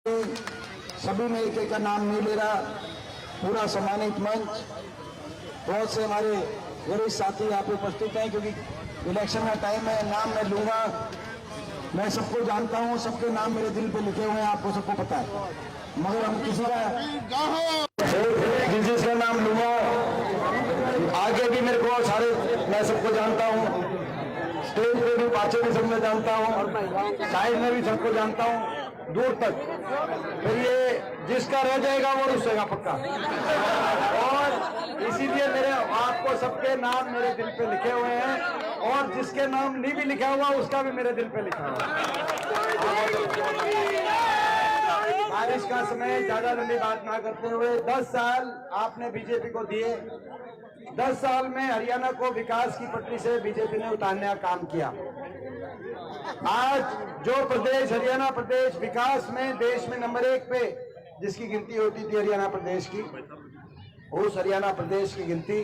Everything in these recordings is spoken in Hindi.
सभी में एक एक का नाम नहीं ले रहा, पूरा सम्मानित मंच, बहुत से हमारे वरिष्ठ साथी यहाँ पे उपस्थित हैं क्योंकि इलेक्शन का टाइम है। नाम मैं लूंगा, मैं सबको जानता हूँ, सबके नाम मेरे दिल पे लिखे हुए हैं, आपको सबको पता है, मगर हम किसी का जिसका नाम लूंगा आगे भी मेरे को सारे, मैं सबको जानता हूँ, स्टेज पे भी पाछे भी सब मैं जानता हूँ, साइड में भी सबको जानता हूँ, दूर तक। फिर ये जिसका रह जाएगा वो रुसेगा पक्का। और इसीलिए मेरे आपको सबके नाम मेरे दिल पे लिखे हुए हैं, और जिसके नाम नहीं भी लिखा हुआ उसका भी मेरे दिल पे लिखा हुआ है। बारिश का समय, ज्यादा लंबी बात ना करते हुए, 10 साल आपने बीजेपी को दिए, 10 साल में हरियाणा को विकास की पटरी से बीजेपी ने उतारने का काम किया। आज जो प्रदेश, हरियाणा प्रदेश विकास में देश में नंबर 1 पे जिसकी गिनती होती थी हरियाणा प्रदेश की, उस हरियाणा प्रदेश की गिनती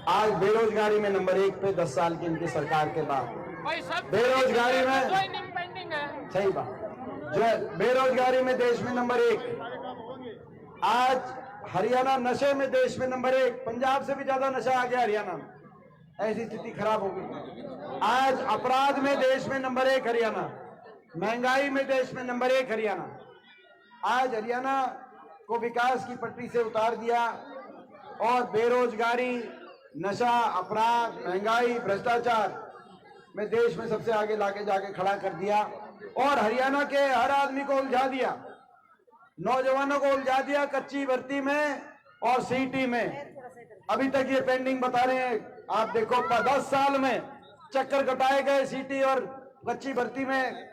आज बेरोजगारी में नंबर 1 पे 10 साल की इनकी सरकार के बाद। बेरोजगारी में, सही बात, जो बेरोजगारी में देश में नंबर 1। आज हरियाणा नशे में देश में नंबर 1, पंजाब से भी ज्यादा नशा आ गया हरियाणा में, ऐसी स्थिति खराब हो गई। आज अपराध में देश में नंबर 1 हरियाणा, महंगाई में देश में नंबर 1 हरियाणा। आज हरियाणा को विकास की पटरी से उतार दिया और बेरोजगारी, नशा, अपराध, महंगाई, भ्रष्टाचार में देश में सबसे आगे लाके जाके खड़ा कर दिया, और हरियाणा के हर आदमी को उलझा दिया, नौजवानों को उलझा दिया कच्ची भर्ती में और सीटी में। अभी तक ये पेंडिंग बता रहे हैं, आप देखो 10 साल में चक्कर कटाए गए सीटी और कच्ची भर्ती में।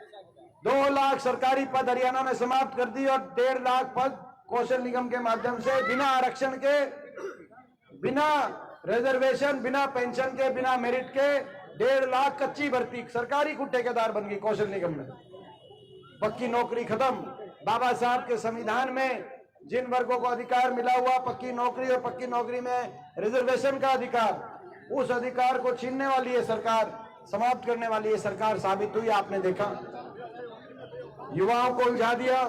2 लाख सरकारी पद हरियाणा में समाप्त कर दी और 1.5 लाख पद कौशल निगम के माध्यम से बिना आरक्षण के, बिना रिजर्वेशन, बिना पेंशन के, बिना मेरिट के 1.5 लाख कच्ची भर्ती, सरकारी को ठेकेदार बन गई कौशल निगम में। पक्की नौकरी खत्म। बाबा साहब के संविधान में जिन वर्गों को अधिकार मिला हुआ पक्की नौकरी और पक्की नौकरी में रिजर्वेशन का अधिकार, उस अधिकार को छीनने वाली है सरकार, समाप्त करने वाली है सरकार साबित हुई। आपने देखा, युवाओं को उलझा दिया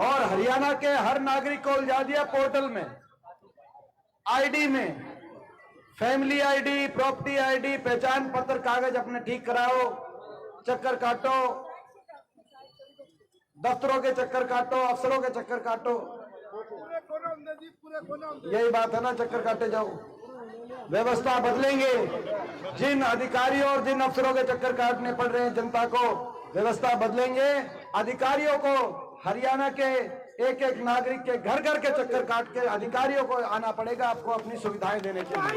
और हरियाणा के हर नागरिक को उलझा दिया पोर्टल में, आईडी में, फैमिली आईडी, प्रॉपर्टी आईडी, पहचान पत्र, कागज अपने ठीक कराओ, चक्कर काटो, दफ्तरों के चक्कर काटो, अफसरों के चक्कर काटो, यही बात है ना, चक्कर काटे जाओ। व्यवस्था बदलेंगे, जिन अधिकारियों और जिन अफसरों के चक्कर काटने पड़ रहे हैं जनता को, व्यवस्था बदलेंगे। अधिकारियों को, हरियाणा के एक एक नागरिक के घर घर के चक्कर काट के अधिकारियों को आना पड़ेगा आपको अपनी सुविधाएं देने के लिए।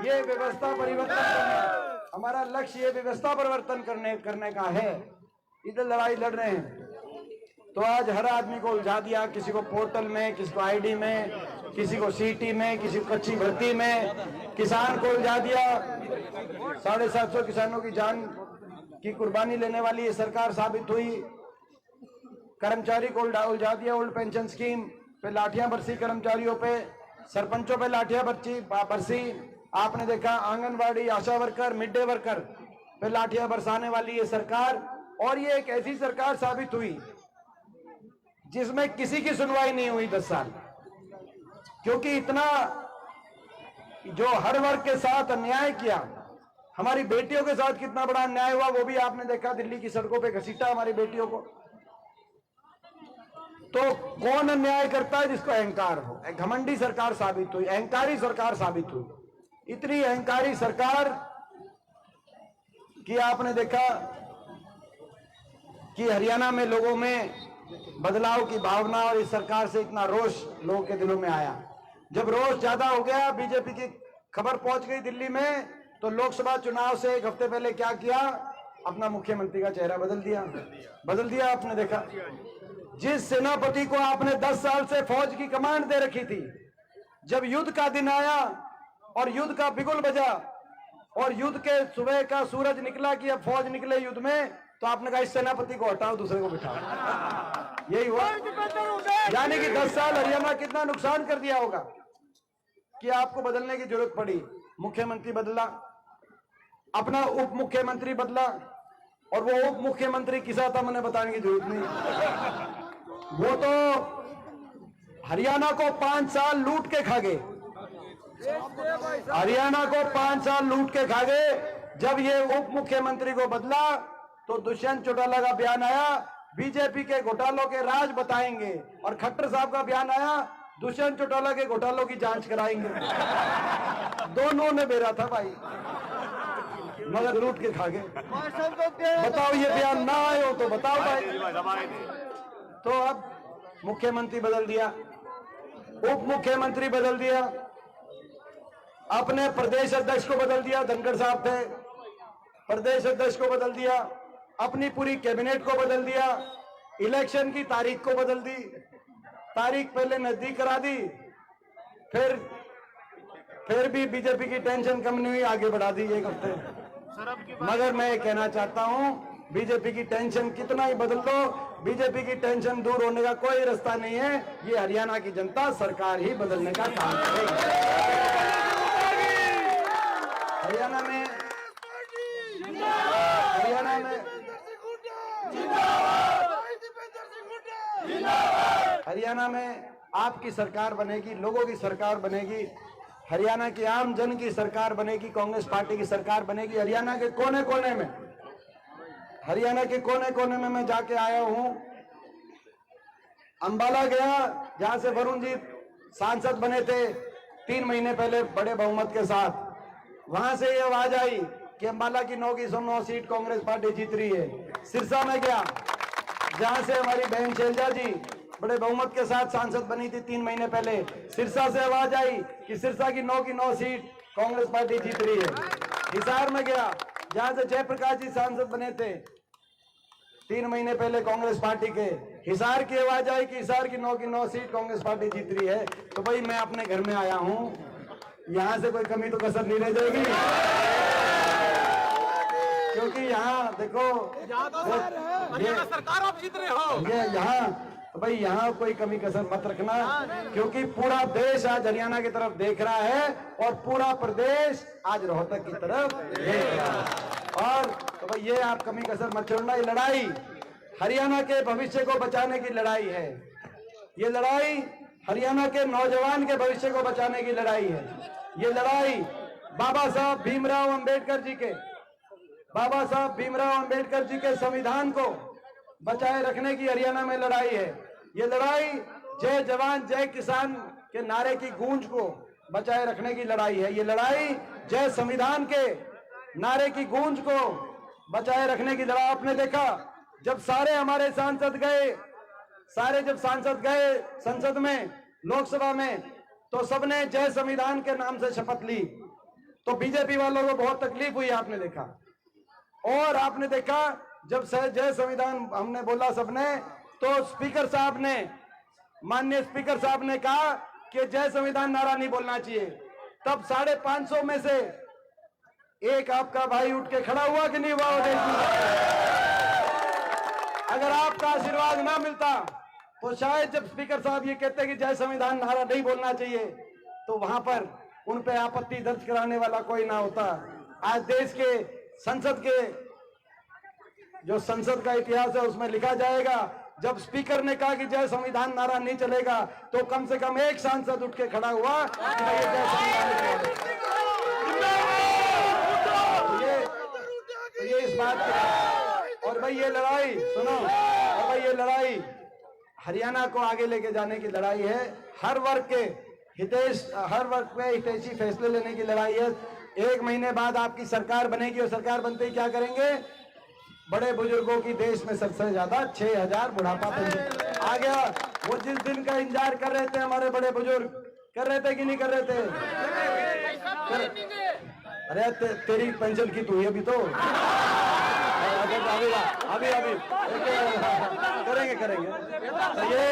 ये व्यवस्था परिवर्तन करना हमारा लक्ष्य, ये व्यवस्था परिवर्तन करने का है। इधर लड़ाई लड़ रहे हैं तो आज हर आदमी को उलझा दिया, किसी को पोर्टल में, किसी को आईडी में, किसी को सीटी में, किसी को कच्ची भर्ती में, किसान को उलझा दिया। 750 किसानों की जान की कुर्बानी लेने वाली ये सरकार साबित हुई। कर्मचारी को उलझा दिया, ओल्ड पेंशन स्कीम पे लाठियां बरसी कर्मचारियों पे, सरपंचों पे लाठियां बरसी। आपने देखा आंगनवाड़ी, आशा वर्कर, मिड डे वर्कर पे लाठियां बरसाने वाली ये सरकार। और ये एक ऐसी सरकार साबित हुई जिसमें किसी की सुनवाई नहीं हुई 10 साल, क्योंकि इतना जो हर वर्ग के साथ अन्याय किया, हमारी बेटियों के साथ कितना बड़ा अन्याय हुआ वो भी आपने देखा। दिल्ली की सड़कों पे घसीटा हमारी बेटियों को। तो कौन अन्याय करता है? जिसको अहंकार हो। घमंडी सरकार साबित हुई, अहंकारी सरकार साबित हुई। इतनी अहंकारी सरकार कि आपने देखा कि हरियाणा में लोगों में बदलाव की भावना और इस सरकार से इतना रोष लोगों के दिलों में आया। जब रोष ज्यादा हो गया, बीजेपी की खबर पहुंच गई दिल्ली में, तो लोकसभा चुनाव से 1 हफ्ते पहले क्या किया? अपना मुख्यमंत्री का चेहरा बदल दिया। आपने देखा, जिस सेनापति को आपने 10 साल से फौज की कमांड दे रखी थी, जब युद्ध का दिन आया और युद्ध का बिगुल बजा और युद्ध के सुबह का सूरज निकला कि अब फौज निकले युद्ध में, तो आपने कहा इस सेनापति को हटाओ, दूसरे को बिठाओ। यही हुआ। यानी कि 10 साल हरियाणा कितना नुकसान कर दिया होगा कि आपको बदलने की जरूरत पड़ी। मुख्यमंत्री बदला, अपना उप मुख्यमंत्री बदला और वो उप मुख्यमंत्री किसा था मैंने बताने की जरूरत नहीं। वो तो हरियाणा को 5 साल लूट के खा गए, हरियाणा को 5 साल लूट के खा गए। जब ये उप मुख्यमंत्री को बदला तो दुष्यंत चौटाला का बयान आया, बीजेपी के घोटालों के राज बताएंगे, और खट्टर साहब का बयान आया, दुष्यंत चौटाला के घोटालों की जांच कराएंगे। दोनों ने बेरा था भाई, मगर लूट के खा गए। बताओ ये बयान ना आए हो तो बताओ भाई। तो अब मुख्यमंत्री बदल दिया, उप मुख्यमंत्री बदल दिया, अपने प्रदेश अध्यक्ष को बदल दिया, धनखड़ साहब थे, प्रदेश अध्यक्ष को बदल दिया, अपनी पूरी कैबिनेट को बदल दिया, इलेक्शन की तारीख को बदल दी, तारीख पहले नजदीक करा दी, फिर भी बीजेपी की टेंशन कम नहीं हुई, आगे बढ़ा दी 1 हफ्ते। मगर मैं ये कहना चाहता हूं, बीजेपी की टेंशन कितना ही बदल दो, बीजेपी की टेंशन दूर होने का कोई रास्ता नहीं है। ये हरियाणा की जनता, सरकार ही बदलने का काम करेगी। हरियाणा में हरियाणा में आपकी सरकार बनेगी, लोगों की सरकार बनेगी, हरियाणा की आम जन की सरकार बनेगी, कांग्रेस पार्टी की सरकार बनेगी। हरियाणा के कोने कोने में, हरियाणा के कोने कोने में मैं जाके आया हूं। अंबाला गया, जहां से वरुण जी सांसद बने थे 3 महीने पहले बड़े बहुमत के साथ, वहां से ये आवाज आई कि अंबाला की 9 की 9 सीट कांग्रेस पार्टी जीत रही है। सिरसा में गया, जहां से हमारी बहन शैलजा जी बड़े बहुमत के साथ सांसद बनी थी 3 महीने पहले, सिरसा से आवाज आई कि सिरसा की 9 की 9 सीट कांग्रेस पार्टी जीत रही है। हिसार में गया, जहां से जयप्रकाश जी सांसद बने थे 3 महीने पहले कांग्रेस पार्टी के, हिसार की आवाज आई कि हिसार की 9 की 9 सीट कांग्रेस पार्टी जीत रही है। तो भाई मैं अपने घर में आया हूं, यहां से कोई कमी तो कसर नहीं रह जाएगी, क्योंकि यहाँ देखो हरियाणा सरकार आप जीत रहे हो, ये यहाँ तो भाई यहाँ कोई कमी कसर मत रखना, क्योंकि पूरा देश आज हरियाणा की तरफ देख रहा है और पूरा प्रदेश आज रोहतक की तरफ देख रहा है। और तो भाई ये आप कमी कसर मत छोड़ना। ये लड़ाई हरियाणा के भविष्य को बचाने की लड़ाई है, ये लड़ाई हरियाणा के नौजवान के भविष्य को बचाने की लड़ाई है। ये लड़ाई बाबा साहब भीमराव अंबेडकर जी के संविधान को बचाए रखने की हरियाणा में लड़ाई है। ये लड़ाई जय जवान जय किसान के नारे की गूंज को बचाए रखने की लड़ाई है। ये लड़ाई जय संविधान के नारे की गूंज को बचाए रखने की लड़ाई। आपने देखा जब सारे हमारे सांसद गए संसद में, लोकसभा में, तो सबने जय संविधान के नाम से शपथ ली, तो बीजेपी वालों को बहुत तकलीफ हुई, आपने देखा। और आपने देखा जब जय संविधान हमने बोला सबने, तो स्पीकर साहब ने, माननीय स्पीकर साहब ने कहा कि जय संविधान नारा नहीं बोलना चाहिए। तब 550 में से एक आपका भाई उठ के खड़ा हुआ कि नहीं हुआ? अगर आपका आशीर्वाद ना मिलता तो शायद जब स्पीकर साहब ये कहते कि जय संविधान नारा नहीं बोलना चाहिए, तो वहां पर उन पे आपत्ति दर्ज कराने वाला कोई ना होता। आज देश के संसद के जो संसद का इतिहास है उसमें लिखा जाएगा, जब स्पीकर ने कहा कि जय संविधान नारा नहीं चलेगा, तो कम से कम एक सांसद उठ के खड़ा हुआ कि जय ये इस बात की। और भाई ये लड़ाई सुनो, और भाई ये लड़ाई हरियाणा को आगे लेके जाने की लड़ाई है, हर वर्ग पे हितैषी फैसले लेने की लड़ाई है। 1 महीने बाद आपकी सरकार बनेगी और सरकार बनते ही क्या करेंगे? बड़े बुजुर्गों की देश में सबसे ज्यादा 6000 बुढ़ापा पेंशन आ गया। वो जिस दिन का इंतजार कर रहे थे हमारे बड़े बुजुर्ग, कर रहे थे कि नहीं कर रहे थे? अरे तेरी पेंशन की तू अभी तो अभी करेंगे तो ये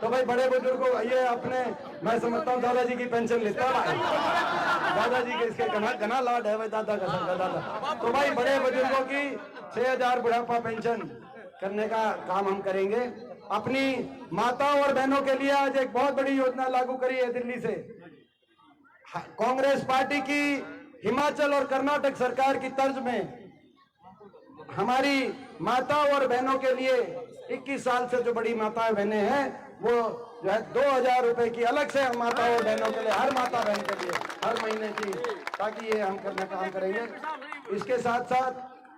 तो भाई बड़े बुजुर्गों ये अपने, मैं समझता हूँ दादाजी की पेंशन लेता है, दादाजी के इसके घना लाड है भाई, दादा का सर दादा। तो भाई बड़े बुजुर्गों की 6000 बुढ़ापा पेंशन करने का काम हम करेंगे। अपनी माताओं और बहनों के लिए आज एक बहुत बड़ी योजना लागू करी है दिल्ली से। कांग्रेस पार्टी की हिमाचल और कर्नाटक सरकार की तर्ज में हमारी माताओं और बहनों के लिए 21 साल से जो बड़ी माताएं बहनें हैं वो जो है 2000 रुपए की अलग से हम माताओं और बहनों के लिए, हर माता बहन के लिए हर महीने की, ताकि ये हम करना काम करेंगे। इसके साथ साथ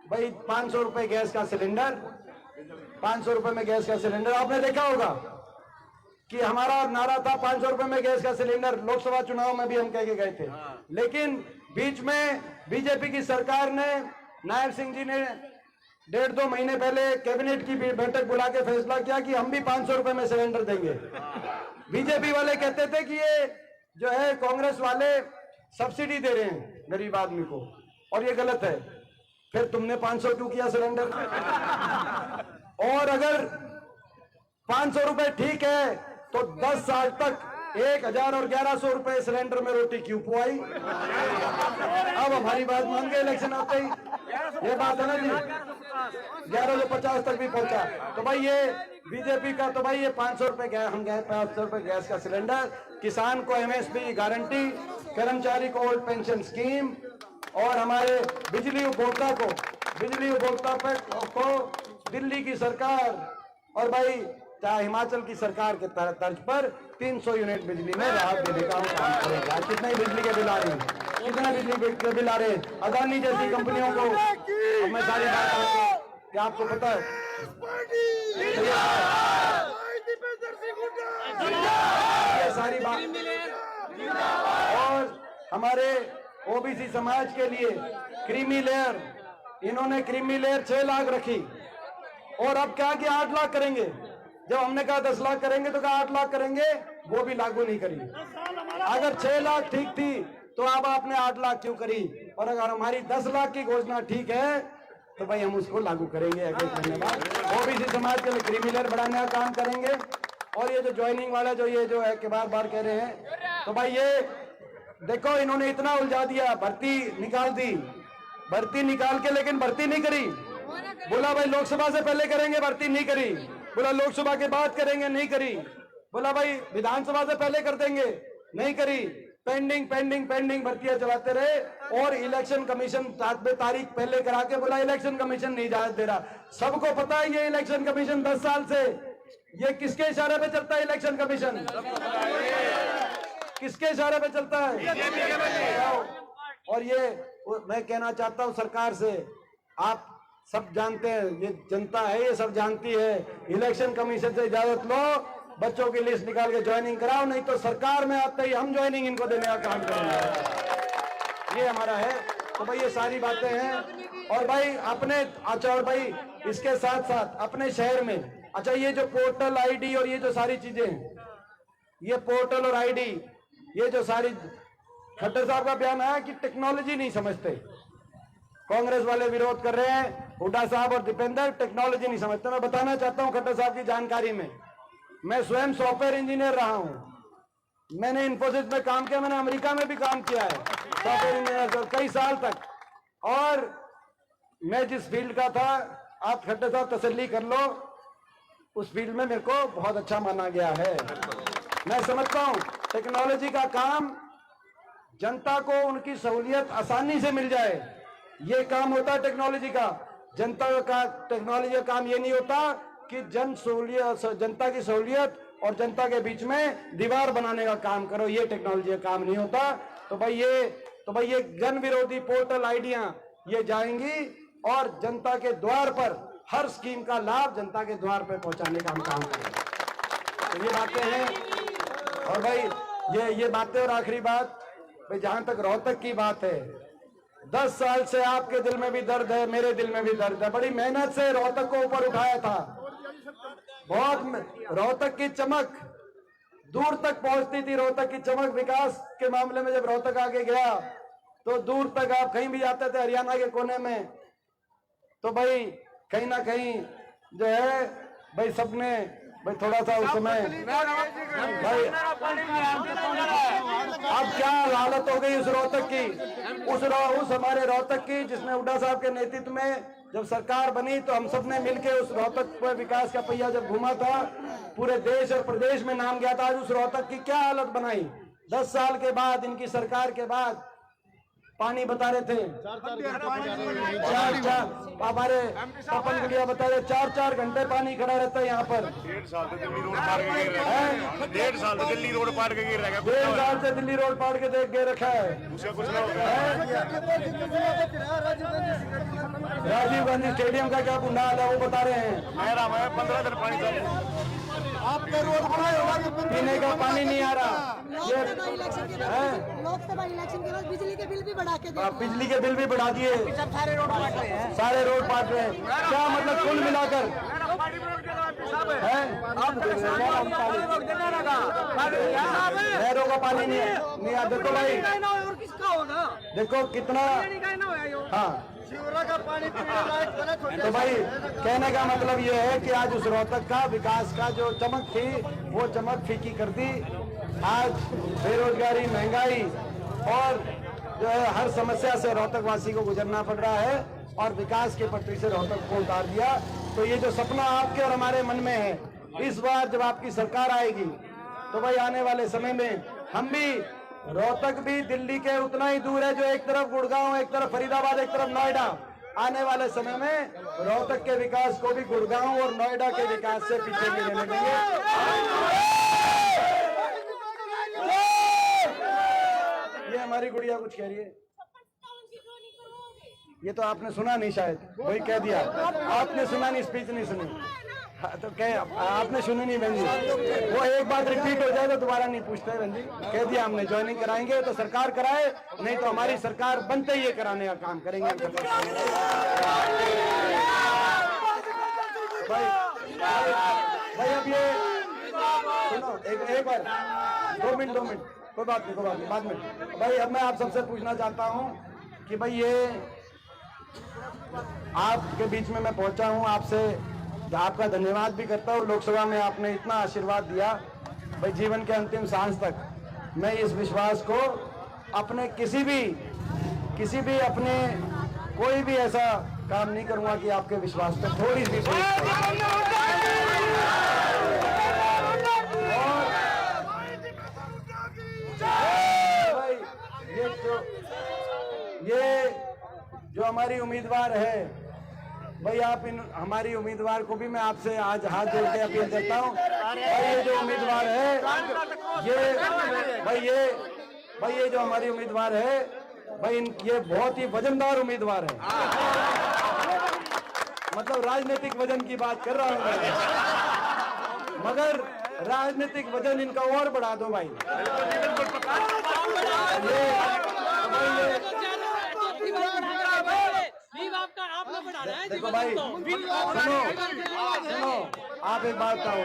भाई 500 रुपए गैस का सिलेंडर, 500 रुपए में गैस का सिलेंडर। आपने देखा होगा कि हमारा नारा था 500 रुपए में गैस का सिलेंडर, लोकसभा चुनाव में भी हम कह के गए थे। लेकिन बीच में बीजेपी की सरकार ने, नायब सिंह जी ने 1.5-2 महीने पहले कैबिनेट की बैठक बुला के फैसला किया कि हम भी 500 रुपए में सिलेंडर देंगे। बीजेपी वाले कहते थे कि ये जो है कांग्रेस वाले सब्सिडी दे रहे हैं गरीब आदमी को, और ये गलत है। फिर तुमने 500 क्यों किया सिलेंडर? और अगर 500 रुपए ठीक है तो 10 साल तक 1000 और 1100 रुपए सिलेंडर में रोटी क्यों पुआई? अब हमारी बात मान गए इलेक्शन आते ही, ये बात है ना जी, 1150 तक भी पहुंचा। तो भाई ये बीजेपी का, तो भाई ये 500 रुपए गए, हम गए 500 रुपए गैस का सिलेंडर, किसान को MSP गारंटी, कर्मचारी को ओल्ड पेंशन स्कीम, और हमारे बिजली उपभोक्ता को दिल्ली की सरकार और भाई चाहे हिमाचल की सरकार के तर्ज पर 300 यूनिट बिजली में राहत देने का काम करेगा। कितने बिजली के बिल आ रहे हैं, कितने बिजली के बिल आ रहे हैं अदानी जैसी कंपनियों को। अब मैं सारी बात क्या आपको पता है, ये सारी बात। और हमारे OBC समाज के लिए क्रीमी लेयर, इन्होंने क्रीमी लेयर 6 लाख रखी, और अब क्या कि 8 लाख करेंगे। जब हमने कहा 10 लाख करेंगे तो कहा 8 लाख करेंगे, वो भी लागू नहीं करी। अगर 6 लाख ठीक थी तो अब आपने 8 लाख क्यों करी? और अगर हमारी 10 लाख की घोषणा ठीक है तो भाई हम उसको लागू करेंगे। अगले महीने बाद OBC समाज के लिए क्रीमी लेयर बढ़ाने का काम करेंगे। और ये जो ज्वाइनिंग वाला जो ये जो है कि बार बार कह रहे हैं, तो भाई ये देखो इन्होंने इतना उलझा दिया, भर्ती निकाल दी, भर्ती निकाल के लेकिन भर्ती नहीं करी। बोला भाई लोकसभा से पहले करेंगे, भर्ती नहीं करी। बोला लोकसभा के बाद करेंगे, नहीं करी। बोला भाई विधानसभा से पहले कर देंगे, नहीं करी। पेंडिंग पेंडिंग पेंडिंग भर्तियां चलाते रहे, और इलेक्शन कमीशन 7 तारीख पहले करा के बोला इलेक्शन कमीशन नहीं इजाजत दे रहा। सबको पता है ये इलेक्शन कमीशन 10 साल से ये किसके इशारे पे चलता है? इलेक्शन कमीशन किसके इशारे पे चलता है? और ये मैं कहना चाहता हूं सरकार से, आप सब जानते हैं, ये जनता है ये सब जानती है, इलेक्शन कमीशन से इजाजत लो, बच्चों की लिस्ट निकाल के ज्वाइनिंग कराओ, नहीं तो सरकार में आते ही हम ज्वाइनिंग इनको देने का काम करेंगे। ये हमारा है। तो भाई ये सारी बातें हैं। और भाई अपने, अच्छा, और भाई इसके साथ साथ अपने शहर में, अच्छा ये जो पोर्टल ID और ये जो सारी चीजें, ये पोर्टल और ID, ये जो सारी, खट्टर साहब का बयान आया कि टेक्नोलॉजी नहीं समझते। कांग्रेस वाले विरोध कर रहे हैं, हुड्डा साहब और दीपेंद्र टेक्नोलॉजी नहीं समझते। मैं बताना चाहता हूं खट्टर साहब की जानकारी में, मैं स्वयं सॉफ्टवेयर इंजीनियर रहा हूं, मैंने इन्फोसिस में काम किया, मैंने अमेरिका में भी काम किया है सॉफ्टवेयर इंजीनियर कई साल तक। और मैं जिस फील्ड का था, आप खट्टर साहब तसल्ली कर लो, उस फील्ड में मेरे को बहुत अच्छा माना गया है। मैं समझता हूं टेक्नोलॉजी का काम जनता को उनकी सहूलियत आसानी से मिल जाए, ये काम होता है टेक्नोलॉजी का। जनता का टेक्नोलॉजी का काम ये नहीं होता कि जनता की सहूलियत और जनता के बीच में दीवार बनाने का काम करो, ये टेक्नोलॉजी का काम नहीं होता। तो भाई ये जन विरोधी पोर्टल आइडिया ये जाएंगी और जनता के द्वार पर हर स्कीम का लाभ जनता के द्वार पर पहुंचाने का हम काम करेंगे। तो ये बातें हैं। और भाई ये बातें, और आखिरी बात भाई, जहां तक रोहतक की बात है, 10 साल से आपके दिल में भी दर्द है, मेरे दिल में भी दर्द है। बड़ी मेहनत से रोहतक को ऊपर उठाया था, बहुत रोहतक की चमक दूर तक पहुंचती थी। रोहतक की चमक विकास के मामले में जब रोहतक आगे गया तो दूर तक आप कहीं भी जाते थे हरियाणा के कोने में, तो भाई कहीं ना कहीं जो है भाई सबने भाई थोड़ा सा उस समय भाई अब क्या हालत हो गई उस रोहतक की, उस हमारे रोहतक की, जिसमें हुड्डा साहब के नेतृत्व में जब सरकार बनी तो हम सब ने मिलकर उस रोहतक पर विकास का पहिया जब घुमा था, पूरे देश और प्रदेश में नाम गया था। आज उस रोहतक की क्या हालत बनाई 10 साल के बाद, इनकी सरकार के बाद। पानी बता रहे थे, चार हमारे पपन गुड़िया बता रहे 4-4 घंटे पानी खड़ा रहता है यहाँ पर। 1.5 साल से दिल्ली रोड पार के गिर रहा है। 1.5 साल से दिल्ली रोड पार के गिर रहा है। 1.5 साल से दिल्ली रोड पार के देख के रखा है। उसका कुछ ना होता है। राजीव गांधी स्टेडियम का क्या बुरा हाल है वो बता रहे हैं। 15 दिन पानी चालू। आपने रोड बनाए होगा कि पीने का पानी नहीं आ रहा। लोकसभा इलेक्शन के बाद बिजली के बिल भी बढ़ा के दिए। बिजली के बिल भी बढ़ा दिए, सारे रोड पाट रहे हैं। क्या मतलब कुल मिलाकर नहरों का पानी नहीं है। देखो भाई, और किसका होगा? देखो कितना। हाँ का पानी पीने लायक गलत हो तो भाई कहने का मतलब ये है कि आज उस रोहतक का विकास का जो चमक थी वो चमक फीकी कर दी। आज बेरोजगारी, महंगाई और जो है हर समस्या से रोहतक वासी को गुजरना पड़ रहा है और विकास के पटरी से रोहतक को उतार दिया। तो ये जो सपना आपके और हमारे मन में है, इस बार जब आपकी सरकार आएगी तो भाई आने वाले समय में हम भी, रोहतक भी दिल्ली के उतना ही दूर है जो एक तरफ गुड़गांव, एक तरफ फरीदाबाद, एक तरफ नोएडा। आने वाले समय में रोहतक के विकास को भी गुड़गांव और नोएडा के विकास से पीछे नहीं रहने देंगे। ये हमारी गुड़िया कुछ कह रही है। ये तो आपने सुना नहीं, शायद वही कह दिया। आपने सुना नहीं, स्पीच नहीं सुनी। हाँ, तो कह आपने सुनी नहीं बहन जी। वो एक बात रिपीट हो जाए तो दोबारा नहीं पूछते बहन जी। कह दिया हमने, ज्वाइनिंग कराएंगे तो सरकार कराए, नहीं तो हमारी सरकार बनते ही ये कराने का काम करेंगे। भाई अब ये सुनो, एक बार 2 मिनट, कोई बात नहीं, बाद में। भाई अब मैं आप सबसे पूछना चाहता हूँ कि भाई ये आपके बीच में मैं पहुंचा हूँ, आपसे आपका धन्यवाद भी करता हूँ। लोकसभा में आपने इतना आशीर्वाद दिया, भाई जीवन के अंतिम सांस तक मैं इस विश्वास को अपने किसी भी अपने कोई भी ऐसा काम नहीं करूंगा कि आपके विश्वास पर थोड़ी सी भाई ये जो हमारी उम्मीदवार है, भाई आप हमारी उम्मीदवार को भी मैं आपसे आज हाथ जोड़ के अपील करता हूँ। भाई ये जो उम्मीदवार है, ये जो हमारी उम्मीदवार है, भाई ये बहुत ही वजनदार उम्मीदवार है। मतलब राजनीतिक वजन की बात कर रहा हूँ मैं, मगर राजनीतिक वजन इनका और बढ़ा दो भाई। देखो भाई, सुनो, आप एक बात बताओ।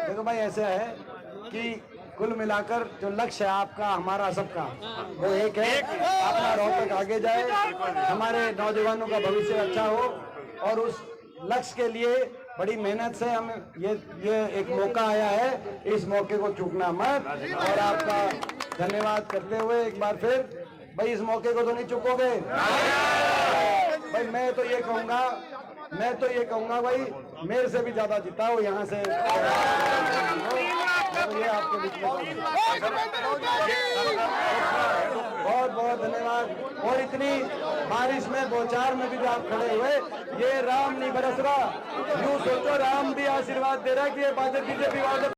देखो भाई ऐसा है कि कुल मिलाकर जो लक्ष्य है आपका, हमारा सबका, वो एक है, अपना रोहतक आगे जाए, हमारे नौजवानों का भविष्य अच्छा हो। और उस लक्ष्य के लिए बड़ी मेहनत से हम ये एक मौका आया है, इस मौके को चूकना मत। और आपका धन्यवाद करते हुए एक बार फिर, भाई इस मौके को तो नहीं चूकोगे भाई। मैं तो ये कहूंगा भाई, मेरे से भी ज्यादा जिताओ यहाँ से। ये आपके बीच में बहुत बहुत धन्यवाद। और इतनी बारिश में, बौछार में भी जो आप खड़े हुए, ये राम नहीं बरस रहा, यूं सोचो राम भी आशीर्वाद दे रहा है कि ये बीजेपी वाले